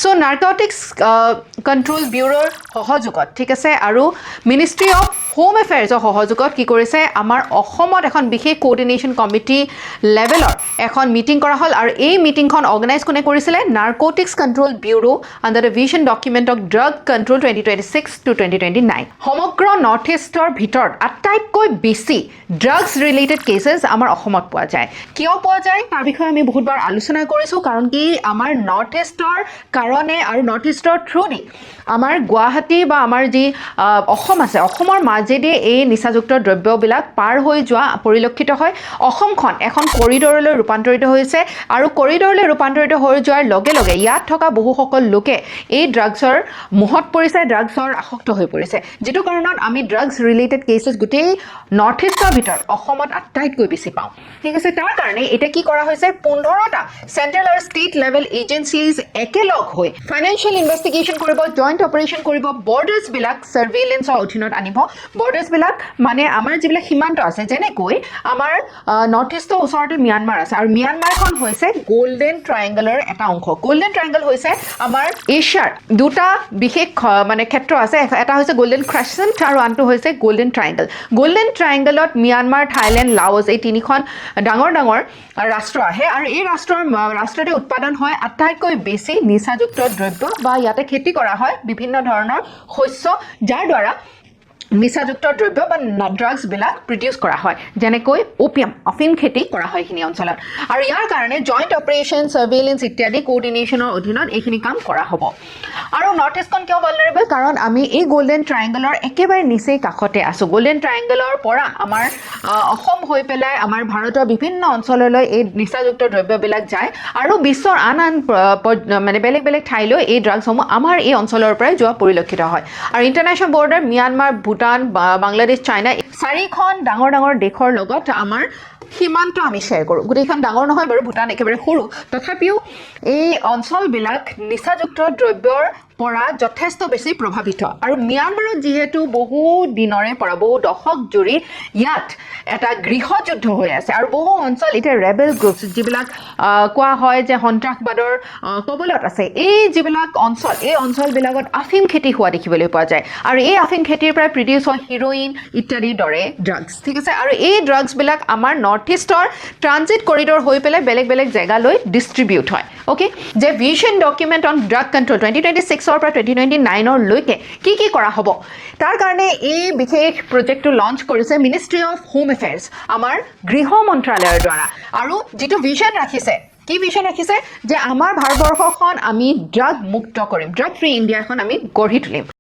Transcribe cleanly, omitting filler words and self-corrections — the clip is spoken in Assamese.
সো নাৰ্কটিক্স কণ্ট্ৰোল ব্যুৰোৰ সহযোগত ঠিক আছে আৰু মিনিষ্ট্ৰি অফ হোম এফেয়াৰ্ছৰ সহযোগত কি কৰিছে আমাৰ অসমত এখন বিশেষ কোঅৰ্ডিনেশ্যন কমিটি লেভেলৰ এখন মিটিং কৰা হ'ল আৰু এই মিটিংখন অৰ্গেনাইজ কোনে কৰিছিলে narcotics control bureau under the vision document of drug control 2026 to 2029 সমগ্ৰ নৰ্থ ইষ্টৰ ভিতৰত আটাইতকৈ বেছি ড্ৰাগছ ৰিলেটেড কেছেছ আমাৰ অসমত পোৱা যায় কিয় পোৱা যায় তাৰ বিষয়ে আমি বহুতবাৰ আলোচনা কৰিছোঁ কাৰণ কি আমাৰ নৰ্থ ইষ্টৰ কাৰণে আৰু নৰ্থ ইষ্টৰ থ্ৰুদি আমাৰ গুৱাহাটী বা আমাৰ যি অসম আছে অসমৰ মাজেদি এই নিচাযুক্ত দ্ৰব্যবিলাক পাৰ হৈ যোৱা পৰিলক্ষিত হয় অসমখন এখন কৰিডৰলৈ ৰূপান্তৰিত হৈছে আৰু কৰিডৰলৈ ৰূপান্তৰিত হৈ যোৱাৰ লগে লগে ইয়াত থকা বহুসকল লোকে এই ড্ৰাগছৰ মোহত পৰিছে ড্ৰাগছৰ আসক্ত হৈ পৰিছে যেটো কাৰণত আমি ড্ৰাগছ ৰিলেটেড কেছেছ গোটেই নৰ্থ ইষ্টৰ ভিতৰত অসমত আটাইতকৈ বেছি পাওঁ ঠিক আছে তাৰ কাৰণে এটা কি কৰা হৈছে 15টা চেন্ট্ৰেল আৰু ষ্টেট লেভেল এজেন্সিজ একেলগ হৈ ফাইনেন্সিয়েল ইনভেষ্টিগেশ্যন কৰিব জইণ্ট অপাৰেশ্যন কৰিব বৰ্ডাৰ্ছ বিলাক সাৰ্ভেইলেন্সৰ অধীনত আনিব বৰ্ডাৰ্ছ বিলাক মানে আমাৰ যিবিলাক সীমান্ত আছে যেনেকৈ আমাৰ নৰ্থ ইষ্টৰ ওচৰতে ম্যানমাৰ আছে আৰু ম্যানমাৰখন হৈছে গোল্ডেন ট্ৰায়াঙ্গলৰ এটা অংশ গোল্ডেন ট্ৰায়াঙ্গল হৈছে আমাৰ এছিয়াৰ দুটা বিশেষ মানে ক্ষেত্ৰ আছে এটা হৈছে গোল্ডেন ক্ৰেচেণ্ট আৰু আনটো হৈছে গোল্ডেন গোল্ডেন ট্ৰায়াঙ্গলত ম্যানমাৰ থাইলেণ্ড লাওছ এই তিনিখন ডাঙৰ ডাঙৰ ৰাষ্ট্ৰ আহে আৰু এই ৰাষ্ট্ৰতে উৎপাদন হয় আটাইতকৈ বেছি নিচাযুক্ত দ্ৰব্য বা ইয়াতে খেতি কৰা হয় বিভিন্ন ধৰণৰ শস্য যাৰ দ্বাৰা নিচাযুক্ত দ্ৰব্য বা ড্ৰাগছ বিলাক প্ৰডিউচ কৰা হয় যেনেকৈ ওপিয়াম অফিন খেতি কৰা হয় এইখিনি অঞ্চলত আৰু ইয়াৰ কাৰণে জইণ্ট অপাৰেশ্যন সাৰ্ভেইলেন্স ইত্যাদি কোঅৰ্ডিনেশ্যনৰ অধীনত এইখিনি কাম কৰা হ'ব আৰু নৰ্থ ইষ্টখন কিয় ভালনাৰেবল কাৰণ আমি এই গোল্ডেন ট্ৰায়াঙ্গলৰ একেবাৰে নিচেই কাষতে আছো গোল্ডেন ট্ৰায়াঙ্গলৰ পৰা আমাৰ অসম হৈ পেলাই আমাৰ ভাৰতৰ বিভিন্ন অঞ্চললৈ এই নিচাযুক্ত দ্ৰব্যবিলাক যায় আৰু বিশ্বৰ আন মানে বেলেগ বেলেগ ঠাইলৈ এই ড্ৰাগছসমূহ আমাৰ এই অঞ্চলৰ পৰাই যোৱা পৰিলক্ষিত হয় আৰু international border Myanmar Bhutan Bangladesh China চাৰিখন ডাঙৰ ডাঙৰ দেশৰ লগত আমাৰ সীমান্ত আমি শ্বেয়াৰ কৰোঁ গোটেইখন ডাঙৰ নহয় বাৰু ভূটান একেবাৰে সৰু তথাপিও এই অঞ্চলবিলাক নিচাযুক্ত দ্ৰব্যৰ পৰা যথেষ্ট বেছি প্ৰভাৱিত আৰু ম্যানমাৰত যিহেতু বহু দিনৰে পৰা বহু দশক জুৰি ইয়াত এটা গৃহযুদ্ধ হৈ আছে আৰু বহু অঞ্চল এতিয়া ৰেবেল গ্ৰুপছ যিবিলাক কোৱা হয় যে সন্ত্ৰাসবাদৰ কবলত আছে এই যিবিলাক অঞ্চল এই অঞ্চলবিলাকত আফিম খেতি হোৱা দেখিবলৈ পোৱা যায় আৰু এই আফিম খেতিৰ পৰা প্ৰডিউচ হয় হিৰ'ইন ইত্যাদিৰ দৰে ড্ৰাগছ ঠিক আছে আৰু এই ড্ৰাগছবিলাক আমাৰ নৰ্থ ইষ্টৰ ট্ৰানজিট কৰিডৰ হৈ পেলাই বেলেগ বেলেগ জেগালৈ ডিষ্ট্ৰিবিউট হয় অ'কে যে vision document on drug control 2026 পৰা 2029 লৈকে কি কৰা হ'ব তাৰ কাৰণে এই বিশেষ প্ৰজেক্টটো লঞ্চ কৰিছে মিনিষ্ট্ৰি অফ হোম এফেয়াৰ্ছ আমাৰ গৃহ মন্ত্ৰালয়ৰ দ্বাৰা আৰু যিটো ভিজন ৰাখিছে কি ভিজন ৰাখিছে যে আমাৰ ভাৰতবৰ্ষখন আমি ড্ৰাগ মুক্ত কৰিম ড্ৰাগ ফ্ৰী ইণ্ডিয়াখন আমি গঢ়ি তুলিম